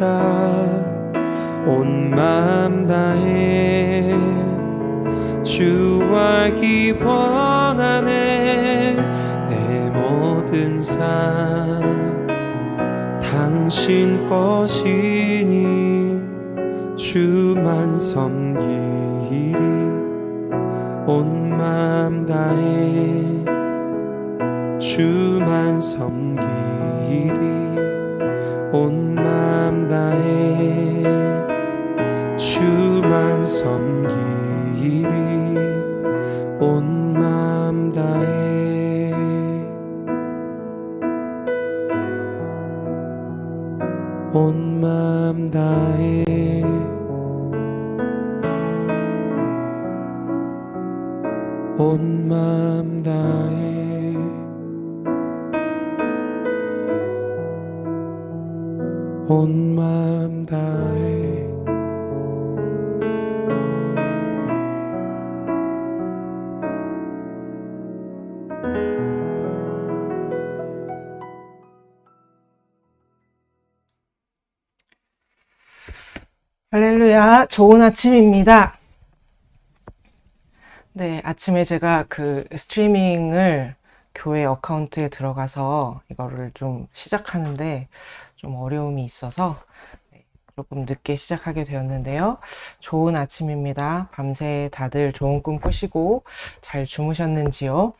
온 맘 다해 주 알기 원하네. 내 모든 삶 당신 것이니 주만 섬기리. 온 맘 다해 주만 섬기리. 온 맘 다해 주만 섬기리. 온 맘 다해 온 맘 다해 온 맘 다해 온 맘 다해 할렐루야, 좋은 아침입니다. 네, 아침에 제가 그 스트리밍을 교회 어카운트에 들어가서 이거를 좀 시작하는데 좀 어려움이 있어서 조금 늦게 시작하게 되었는데요. 좋은 아침입니다. 밤새 다들 좋은 꿈 꾸시고 잘 주무셨는지요?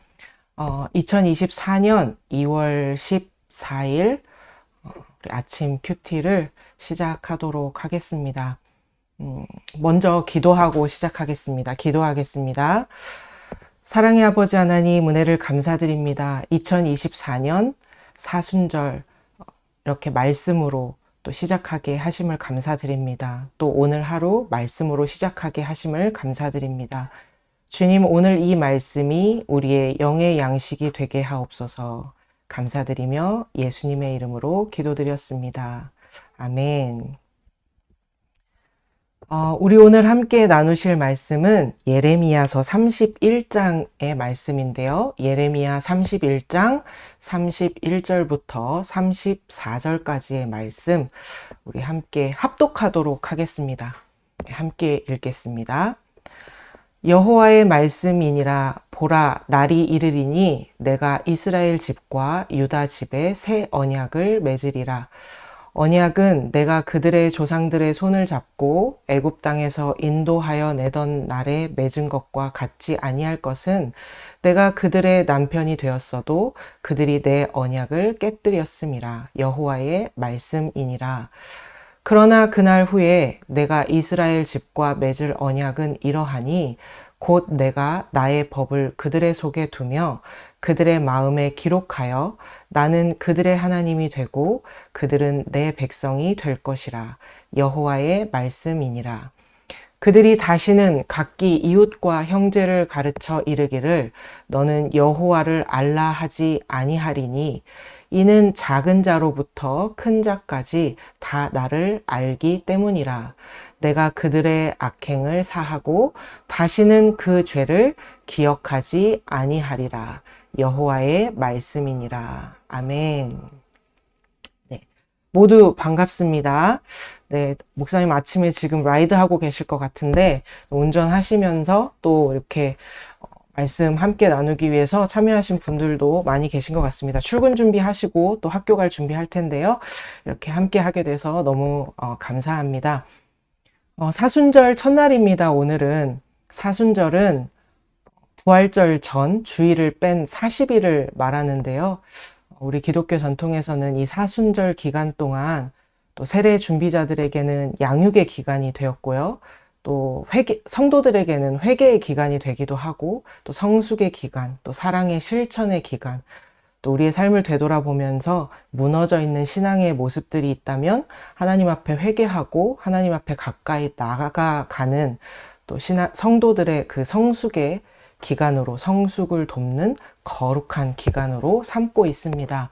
2024년 2월 14일 우리 아침 큐티를 시작하도록 하겠습니다. 먼저 기도하고 시작하겠습니다. 기도하겠습니다. 사랑의 아버지 하나님, 은혜를 감사드립니다. 2024년 사순절 이렇게 말씀으로 또 시작하게 하심을 감사드립니다. 또 오늘 하루 말씀으로 시작하게 하심을 감사드립니다. 주님, 오늘 이 말씀이 우리의 영의 양식이 되게 하옵소서. 감사드리며 예수님의 이름으로 기도드렸습니다. 아멘. 우리 오늘 함께 나누실 말씀은 예레미야서 31장의 말씀인데요. 예레미야 31장 31절부터 34절까지의 말씀 우리 함께 합독하도록 하겠습니다. 함께 읽겠습니다. 여호와의 말씀이니라. 보라, 날이 이르리니 내가 이스라엘 집과 유다 집에 새 언약을 맺으리라. 언약은 내가 그들의 조상들의 손을 잡고 애굽 땅에서 인도하여 내던 날에 맺은 것과 같지 아니할 것은 내가 그들의 남편이 되었어도 그들이 내 언약을 깨뜨렸음이라. 여호와의 말씀이니라. 그러나 그날 후에 내가 이스라엘 집과 맺을 언약은 이러하니 곧 내가 나의 법을 그들의 속에 두며 그들의 마음에 기록하여 나는 그들의 하나님이 되고 그들은 내 백성이 될 것이라. 여호와의 말씀이니라. 그들이 다시는 각기 이웃과 형제를 가르쳐 이르기를 너는 여호와를 알라 하지 아니하리니 이는 작은 자로부터 큰 자까지 다 나를 알기 때문이라. 내가 그들의 악행을 사하고 다시는 그 죄를 기억하지 아니하리라. 여호와의 말씀이니라. 아멘. 네, 모두 반갑습니다. 네, 목사님 아침에 지금 라이드하고 계실 것 같은데 운전하시면서 또 이렇게 말씀 함께 나누기 위해서 참여하신 분들도 많이 계신 것 같습니다. 출근 준비하시고 또 학교 갈 준비할 텐데요. 이렇게 함께 하게 돼서 너무 감사합니다. 사순절 첫날입니다. 오늘은 사순절은 부활절 전 주일을 뺀 40일을 말하는데요. 우리 기독교 전통에서는 이 사순절 기간 동안 또 세례 준비자들에게는 양육의 기간이 되었고요. 또 성도들에게는 회개의 기간이 되기도 하고 또 성숙의 기간, 또 사랑의 실천의 기간, 또 우리의 삶을 되돌아보면서 무너져 있는 신앙의 모습들이 있다면 하나님 앞에 회개하고 하나님 앞에 가까이 나아가는 또 성도들의 그 성숙의 기간으로 성숙을 돕는 거룩한 기간으로 삼고 있습니다.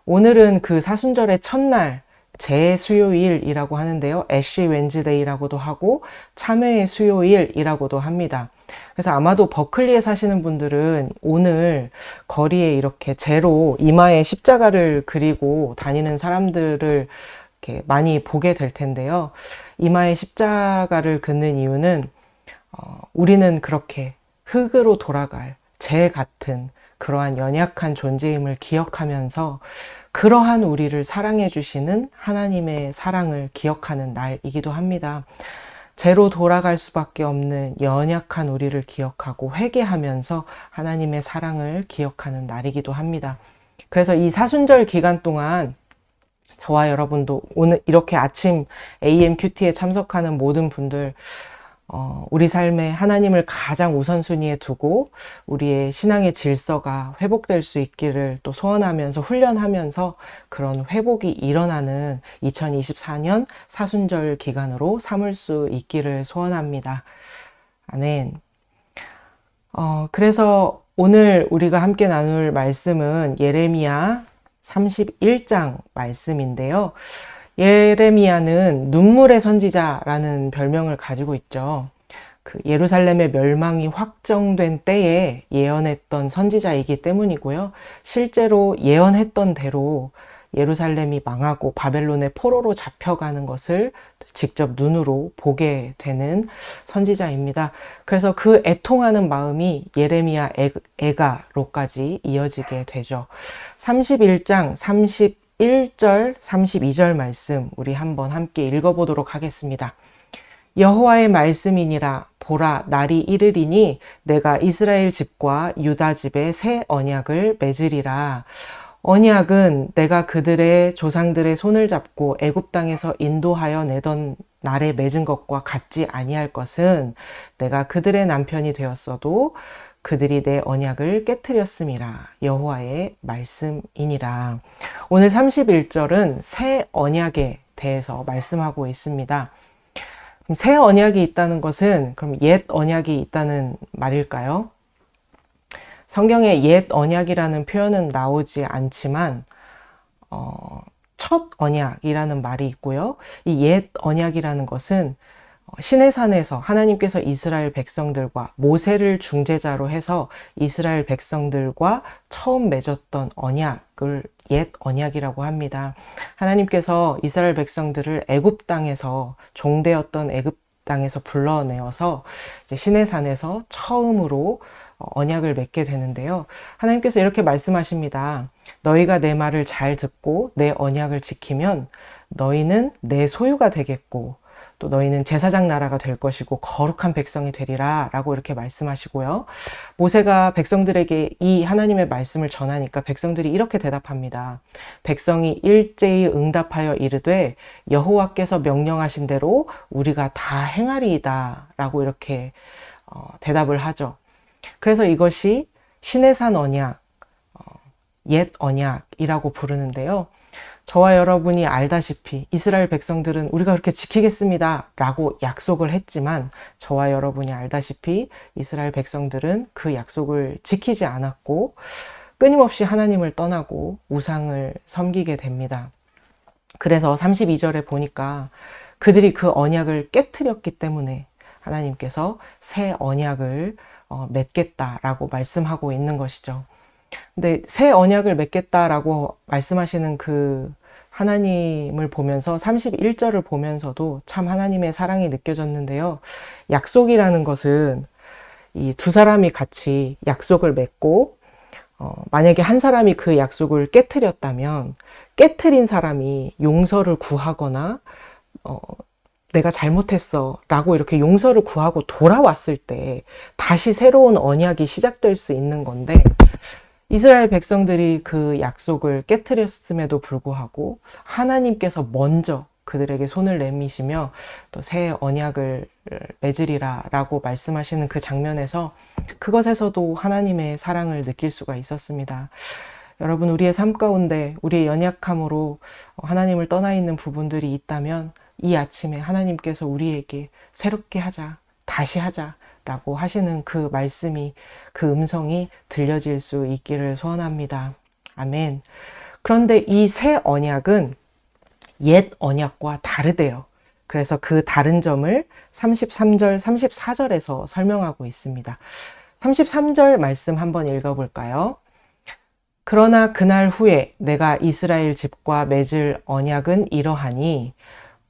오늘은 그 사순절의 첫날 재수요일이라고 하는데요. 애쉬 웬즈데이라고도 하고 참회의 수요일이라고도 합니다. 그래서 아마도 버클리에 사시는 분들은 오늘 거리에 이렇게 재로 이마에 십자가를 그리고 다니는 사람들을 이렇게 많이 보게 될 텐데요. 이마에 십자가를 긋는 이유는 우리는 그렇게 흙으로 돌아갈 재 같은 그러한 연약한 존재임을 기억하면서 그러한 우리를 사랑해 주시는 하나님의 사랑을 기억하는 날이기도 합니다. 재로 돌아갈 수밖에 없는 연약한 우리를 기억하고 회개하면서 하나님의 사랑을 기억하는 날이기도 합니다. 그래서 이 사순절 기간 동안 저와 여러분도 오늘 이렇게 아침 AMQT에 참석하는 모든 분들 우리 삶에 하나님을 가장 우선순위에 두고 우리의 신앙의 질서가 회복될 수 있기를 또 소원하면서 훈련하면서 그런 회복이 일어나는 2024년 사순절 기간으로 삼을 수 있기를 소원합니다. 아멘. 그래서 오늘 우리가 함께 나눌 말씀은 예레미야 31장 말씀인데요. 예레미야는 눈물의 선지자라는 별명을 가지고 있죠. 그 예루살렘의 멸망이 확정된 때에 예언했던 선지자이기 때문이고요. 실제로 예언했던 대로 예루살렘이 망하고 바벨론의 포로로 잡혀가는 것을 직접 눈으로 보게 되는 선지자입니다. 그래서 그 애통하는 마음이 예레미야 애가로까지 이어지게 되죠. 31장 31절, 32절 말씀 우리 한번 함께 읽어보도록 하겠습니다. 여호와의 말씀이니라. 보라, 날이 이르리니 내가 이스라엘 집과 유다 집에 새 언약을 맺으리라. 언약은 내가 그들의 조상들의 손을 잡고 애굽 땅에서 인도하여 내던 날에 맺은 것과 같지 아니할 것은 내가 그들의 남편이 되었어도 그들이 내 언약을 깨트렸음이라. 여호와의 말씀이니라. 오늘 31절은 새 언약에 대해서 말씀하고 있습니다. 그럼 새 언약이 있다는 것은 그럼 옛 언약이 있다는 말일까요? 성경에 옛 언약이라는 표현은 나오지 않지만 첫 언약이라는 말이 있고요. 이 옛 언약이라는 것은 시내산에서 하나님께서 이스라엘 백성들과 모세를 중재자로 해서 이스라엘 백성들과 처음 맺었던 언약을 옛 언약이라고 합니다. 하나님께서 이스라엘 백성들을 애굽 땅에서 종되었던 애굽 땅에서 불러내어서 이제 시내산에서 처음으로 언약을 맺게 되는데요. 하나님께서 이렇게 말씀하십니다. 너희가 내 말을 잘 듣고 내 언약을 지키면 너희는 내 소유가 되겠고 또 너희는 제사장 나라가 될 것이고 거룩한 백성이 되리라 라고 이렇게 말씀하시고요. 모세가 백성들에게 이 하나님의 말씀을 전하니까 백성들이 이렇게 대답합니다. 백성이 일제히 응답하여 이르되 여호와께서 명령하신 대로 우리가 다 행하리이다 라고 이렇게 대답을 하죠. 그래서 이것이 시내산 언약, 옛 언약이라고 부르는데요. 저와 여러분이 알다시피 이스라엘 백성들은 우리가 그렇게 지키겠습니다 라고 약속을 했지만 저와 여러분이 알다시피 이스라엘 백성들은 그 약속을 지키지 않았고 끊임없이 하나님을 떠나고 우상을 섬기게 됩니다. 그래서 32절에 보니까 그들이 그 언약을 깨트렸기 때문에 하나님께서 새 언약을 맺겠다라고 말씀하고 있는 것이죠. 근데 새 언약을 맺겠다라고 말씀하시는 그 하나님을 보면서 31절을 보면서도 참 하나님의 사랑이 느껴졌는데요. 약속이라는 것은 이 두 사람이 같이 약속을 맺고 만약에 한 사람이 그 약속을 깨트렸다면 깨트린 사람이 용서를 구하거나 내가 잘못했어 라고 이렇게 용서를 구하고 돌아왔을 때 다시 새로운 언약이 시작될 수 있는 건데 이스라엘 백성들이 그 약속을 깨트렸음에도 불구하고 하나님께서 먼저 그들에게 손을 내미시며 또 새 언약을 맺으리라 라고 말씀하시는 그 장면에서 그것에서도 하나님의 사랑을 느낄 수가 있었습니다. 여러분, 우리의 삶 가운데 우리의 연약함으로 하나님을 떠나 있는 부분들이 있다면 이 아침에 하나님께서 우리에게 새롭게 하자, 다시 하자 라고 하시는 그 말씀이, 그 음성이 들려질 수 있기를 소원합니다. 아멘. 그런데 이 새 언약은 옛 언약과 다르대요. 그래서 그 다른 점을 33절, 34절에서 설명하고 있습니다. 33절 말씀 한번 읽어볼까요? 그러나 그날 후에 내가 이스라엘 집과 맺을 언약은 이러하니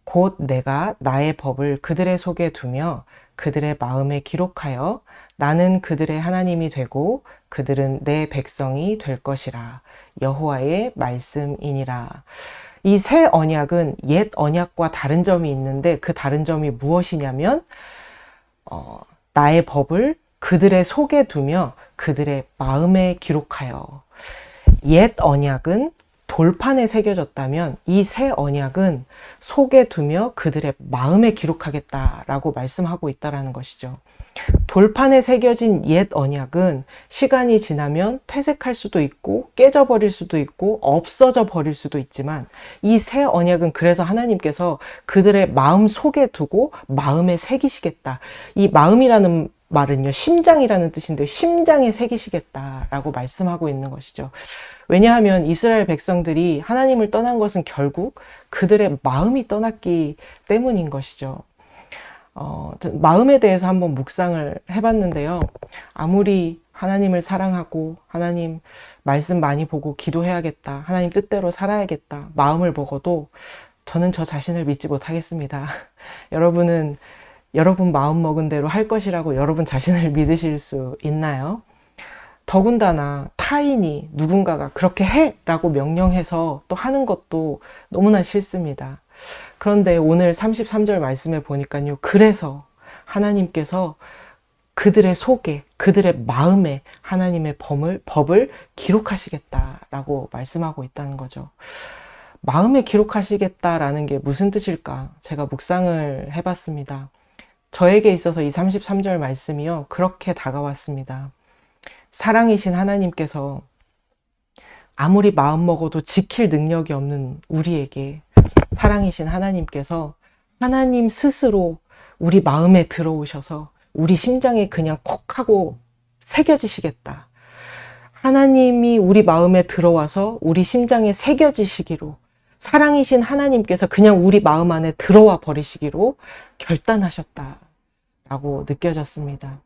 곧 내가 나의 법을 그들의 속에 두며 그들의 마음에 기록하여 나는 그들의 하나님이 되고 그들은 내 백성이 될 것이라. 여호와의 말씀이니라. 이 새 언약은 옛 언약과 다른 점이 있는데 그 다른 점이 무엇이냐면 나의 법을 그들의 속에 두며 그들의 마음에 기록하여. 옛 언약은 돌판에 새겨졌다면 이 새 언약은 속에 두며 그들의 마음에 기록하겠다라고 말씀하고 있다라는 것이죠. 돌판에 새겨진 옛 언약은 시간이 지나면 퇴색할 수도 있고 깨져버릴 수도 있고 없어져 버릴 수도 있지만 이 새 언약은 그래서 하나님께서 그들의 마음 속에 두고 마음에 새기시겠다. 이 마음이라는 말은요, 심장이라는 뜻인데 심장에 새기시겠다라고 말씀하고 있는 것이죠. 왜냐하면 이스라엘 백성들이 하나님을 떠난 것은 결국 그들의 마음이 떠났기 때문인 것이죠. 마음에 대해서 한번 묵상을 해봤는데요. 아무리 하나님을 사랑하고 하나님 말씀 많이 보고 기도해야겠다, 하나님 뜻대로 살아야겠다 마음을 먹어도 저는 저 자신을 믿지 못하겠습니다. 여러분은 여러분 마음 먹은 대로 할 것이라고 여러분 자신을 믿으실 수 있나요? 더군다나 타인이 누군가가 그렇게 해! 라고 명령해서 또 하는 것도 너무나 싫습니다. 그런데 오늘 33절 말씀에 보니까요. 그래서 하나님께서 그들의 속에, 그들의 마음에 하나님의 법을 기록하시겠다라고 말씀하고 있다는 거죠. 마음에 기록하시겠다라는 게 무슨 뜻일까? 제가 묵상을 해봤습니다. 저에게 있어서 이 33절 말씀이요. 그렇게 다가왔습니다. 사랑이신 하나님께서 아무리 마음 먹어도 지킬 능력이 없는 우리에게 사랑이신 하나님께서 하나님 스스로 우리 마음에 들어오셔서 우리 심장에 그냥 콕 하고 새겨지시겠다. 하나님이 우리 마음에 들어와서 우리 심장에 새겨지시기로 사랑이신 하나님께서 그냥 우리 마음 안에 들어와 버리시기로 결단하셨다라고 느껴졌습니다.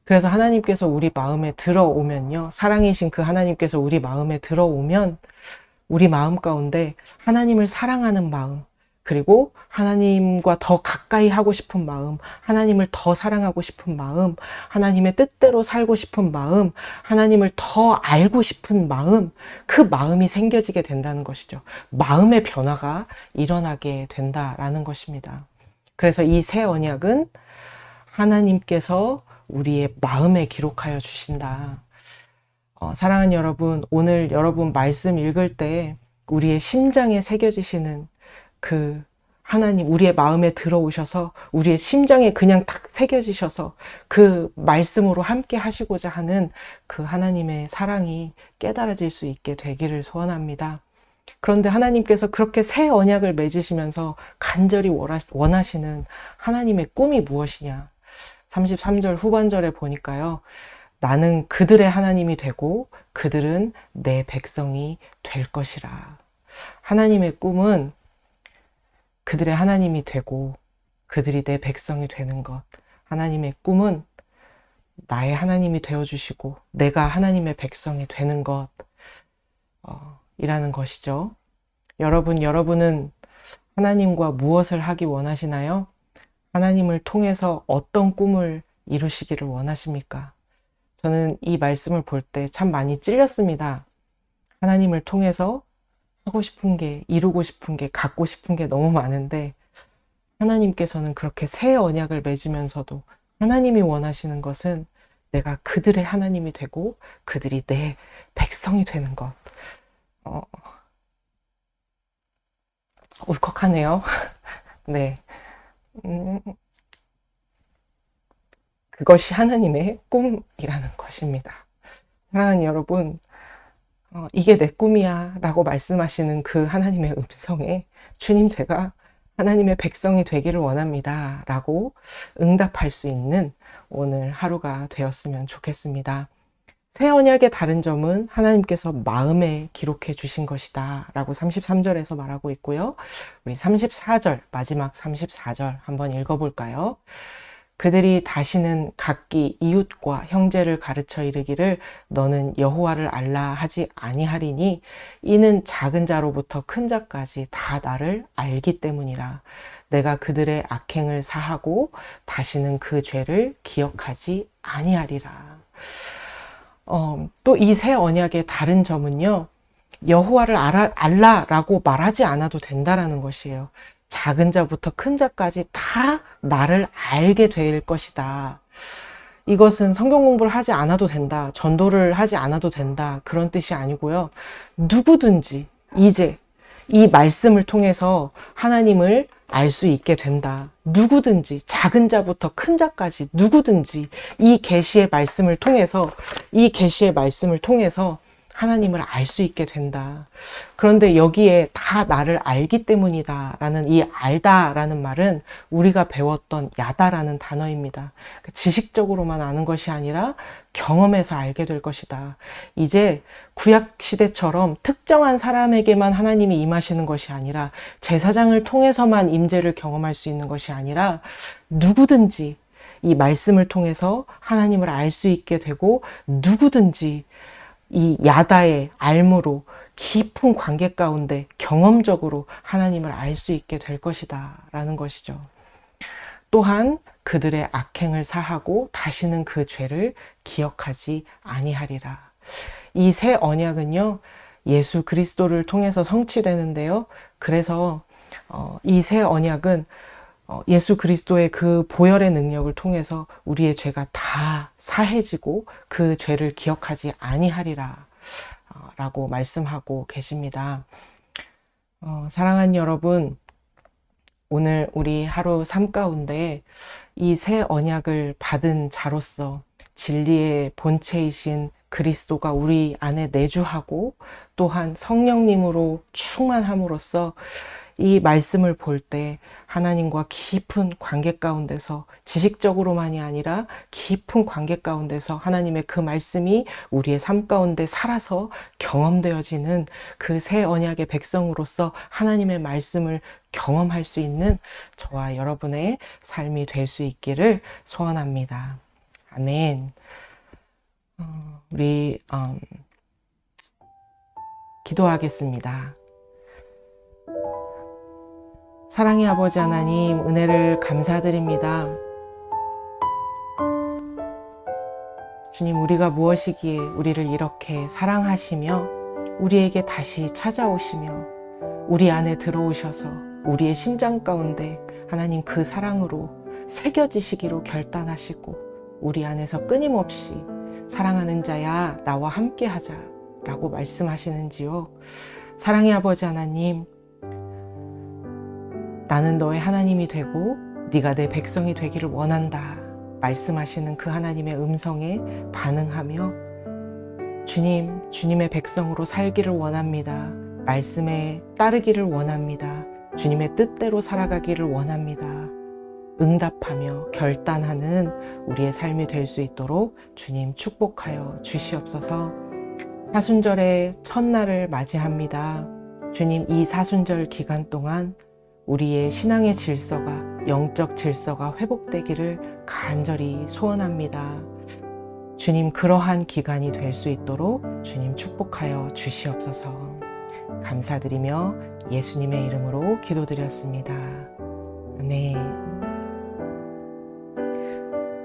그래서 하나님께서 우리 마음에 들어오면요. 사랑이신 그 하나님께서 우리 마음에 들어오면 우리 마음 가운데 하나님을 사랑하는 마음, 그리고 하나님과 더 가까이 하고 싶은 마음, 하나님을 더 사랑하고 싶은 마음, 하나님의 뜻대로 살고 싶은 마음, 하나님을 더 알고 싶은 마음, 그 마음이 생겨지게 된다는 것이죠. 마음의 변화가 일어나게 된다라는 것입니다. 그래서 이 새 언약은 하나님께서 우리의 마음에 기록하여 주신다. 사랑하는 여러분, 오늘 여러분 말씀 읽을 때 우리의 심장에 새겨지시는 그 하나님, 우리의 마음에 들어오셔서 우리의 심장에 그냥 탁 새겨지셔서 그 말씀으로 함께 하시고자 하는 그 하나님의 사랑이 깨달아질 수 있게 되기를 소원합니다. 그런데 하나님께서 그렇게 새 언약을 맺으시면서 간절히 원하시는 하나님의 꿈이 무엇이냐? 33절 후반절에 보니까요. 나는 그들의 하나님이 되고 그들은 내 백성이 될 것이라. 하나님의 꿈은 그들의 하나님이 되고 그들이 내 백성이 되는 것. 하나님의 꿈은 나의 하나님이 되어주시고 내가 하나님의 백성이 되는 것 이라는 것이죠. 여러분은 하나님과 무엇을 하기 원하시나요? 하나님을 통해서 어떤 꿈을 이루시기를 원하십니까? 저는 이 말씀을 볼 때 참 많이 찔렸습니다. 하나님을 통해서 하고 싶은 게, 이루고 싶은 게, 갖고 싶은 게 너무 많은데 하나님께서는 그렇게 새 언약을 맺으면서도 하나님이 원하시는 것은 내가 그들의 하나님이 되고 그들이 내 백성이 되는 것. 울컥하네요. 네. 그것이 하나님의 꿈이라는 것입니다. 사랑하는 여러분, 이게 내 꿈이야 라고 말씀하시는 그 하나님의 음성에 주님, 제가 하나님의 백성이 되기를 원합니다 라고 응답할 수 있는 오늘 하루가 되었으면 좋겠습니다. 새 언약의 다른 점은 하나님께서 마음에 기록해 주신 것이다 라고 33절에서 말하고 있고요. 우리 34절, 마지막 34절 한번 읽어볼까요? 그들이 다시는 각기 이웃과 형제를 가르쳐 이르기를 너는 여호와를 알라 하지 아니하리니 이는 작은 자로부터 큰 자까지 다 나를 알기 때문이라. 내가 그들의 악행을 사하고 다시는 그 죄를 기억하지 아니하리라. 또 이 새 언약의 다른 점은요, 여호와를 알라라고 말하지 않아도 된다라는 것이에요. 작은 자부터 큰 자까지 다 나를 알게 될 것이다. 이것은 성경 공부를 하지 않아도 된다, 전도를 하지 않아도 된다, 그런 뜻이 아니고요. 누구든지 이제 이 말씀을 통해서 하나님을 알 수 있게 된다. 누구든지 작은 자부터 큰 자까지 누구든지 이 계시의 말씀을 통해서 하나님을 알 수 있게 된다. 그런데 여기에 다 나를 알기 때문이다 라는 이 알다라는 말은 우리가 배웠던 야다라는 단어입니다. 지식적으로만 아는 것이 아니라 경험해서 알게 될 것이다. 이제 구약 시대처럼 특정한 사람에게만 하나님이 임하시는 것이 아니라 제사장을 통해서만 임재를 경험할 수 있는 것이 아니라 누구든지 이 말씀을 통해서 하나님을 알 수 있게 되고 누구든지 이 야다의 알므로 깊은 관계 가운데 경험적으로 하나님을 알 수 있게 될 것이다 라는 것이죠. 또한 그들의 악행을 사하고 다시는 그 죄를 기억하지 아니하리라. 이 새 언약은요, 예수 그리스도를 통해서 성취되는데요. 그래서 이 새 언약은 예수 그리스도의 그 보혈의 능력을 통해서 우리의 죄가 다 사해지고 그 죄를 기억하지 아니하리라 라고 말씀하고 계십니다. 사랑하는 여러분, 오늘 우리 하루 삶 가운데 이 새 언약을 받은 자로서 진리의 본체이신 그리스도가 우리 안에 내주하고 또한 성령님으로 충만함으로써 이 말씀을 볼 때 하나님과 깊은 관계 가운데서 지식적으로만이 아니라 깊은 관계 가운데서 하나님의 그 말씀이 우리의 삶 가운데 살아서 경험되어지는 그 새 언약의 백성으로서 하나님의 말씀을 경험할 수 있는 저와 여러분의 삶이 될 수 있기를 소원합니다. 아멘. 우리 기도하겠습니다. 사랑의 아버지 하나님, 은혜를 감사드립니다. 주님, 우리가 무엇이기에 우리를 이렇게 사랑하시며 우리에게 다시 찾아오시며 우리 안에 들어오셔서 우리의 심장 가운데 하나님 그 사랑으로 새겨지시기로 결단하시고 우리 안에서 끊임없이 사랑하는 자야 나와 함께 하자 라고 말씀하시는지요. 사랑의 아버지 하나님, 나는 너의 하나님이 되고 네가 내 백성이 되기를 원한다 말씀하시는 그 하나님의 음성에 반응하며 주님, 주님의 백성으로 살기를 원합니다. 말씀에 따르기를 원합니다. 주님의 뜻대로 살아가기를 원합니다. 응답하며 결단하는 우리의 삶이 될 수 있도록 주님 축복하여 주시옵소서. 사순절의 첫날을 맞이합니다. 주님, 이 사순절 기간 동안 우리의 신앙의 질서가, 영적 질서가 회복되기를 간절히 소원합니다. 주님, 그러한 기간이 될 수 있도록 주님 축복하여 주시옵소서. 감사드리며 예수님의 이름으로 기도드렸습니다. 아멘.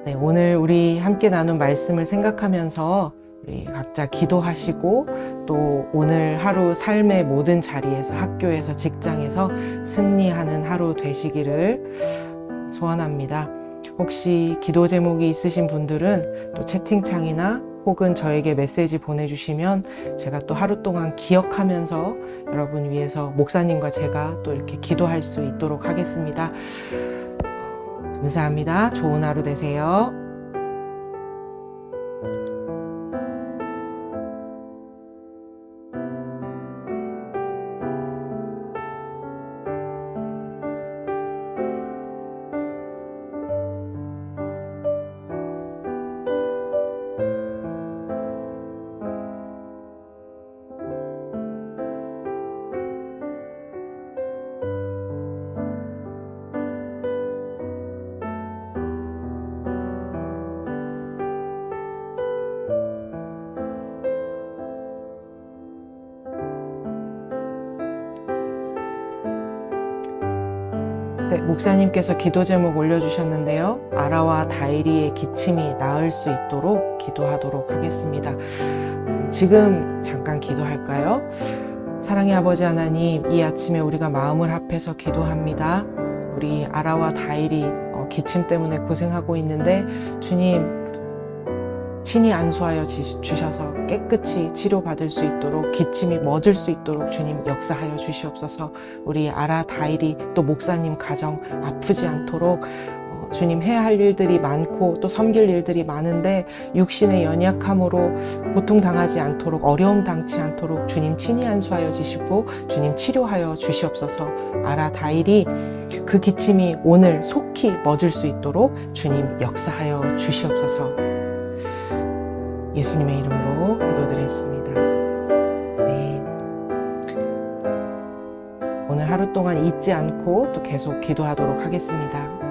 네, 오늘 우리 함께 나눈 말씀을 생각하면서 우리 각자 기도하시고 또 오늘 하루 삶의 모든 자리에서, 학교에서, 직장에서 승리하는 하루 되시기를 소원합니다. 혹시 기도 제목이 있으신 분들은 또 채팅창이나 혹은 저에게 메시지 보내주시면 제가 또 하루 동안 기억하면서 여러분 위해서 목사님과 제가 또 이렇게 기도할 수 있도록 하겠습니다. 감사합니다. 좋은 하루 되세요. 네, 목사님께서 기도 제목 올려주셨는데요. 아라와 다이리의 기침이 나을 수 있도록 기도하도록 하겠습니다. 지금 잠깐 기도할까요? 사랑의 아버지 하나님, 이 아침에 우리가 마음을 합해서 기도합니다. 우리 아라와 다이리 기침 때문에 고생하고 있는데 주님 친히 안수하여 주셔서 깨끗이 치료받을 수 있도록, 기침이 멎을 수 있도록 주님 역사하여 주시옵소서. 우리 아라 다이리 또 목사님 가정 아프지 않도록 주님 해야 할 일들이 많고 또 섬길 일들이 많은데 육신의 연약함으로 고통당하지 않도록, 어려움 당치 않도록 주님 친히 안수하여 주시고 주님 치료하여 주시옵소서. 아라 다이리 그 기침이 오늘 속히 멎을 수 있도록 주님 역사하여 주시옵소서. 예수님의 이름으로 기도드렸습니다. 네. 오늘 하루 동안 잊지 않고 또 계속 기도하도록 하겠습니다.